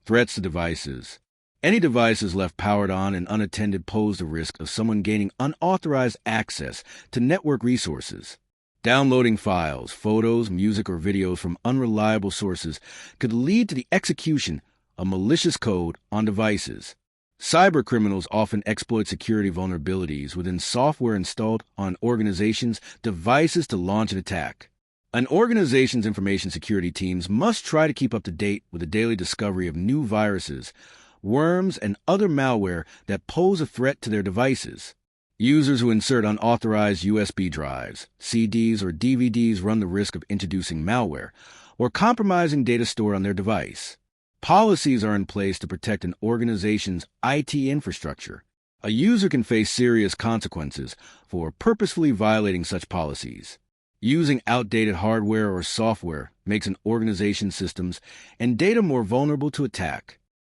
Threats to devices. Any devices left powered on and unattended pose the risk of someone gaining unauthorized access to network resources. Downloading files, photos, music, or videos from unreliable sources could lead to the execution of malicious code on devices. Cybercriminals often exploit security vulnerabilities within software installed on organizations' devices to launch an attack. An organization's information security teams must try to keep up to date with the daily discovery of new viruses, worms, and other malware that pose a threat to their devices. Users who insert unauthorized USB drives, CDs, or DVDs run the risk of introducing malware or compromising data stored on their device. Policies are in place to protect an organization's IT infrastructure. A user can face serious consequences for purposefully violating such policies. Using outdated hardware or software makes an organization's systems and data more vulnerable to attack.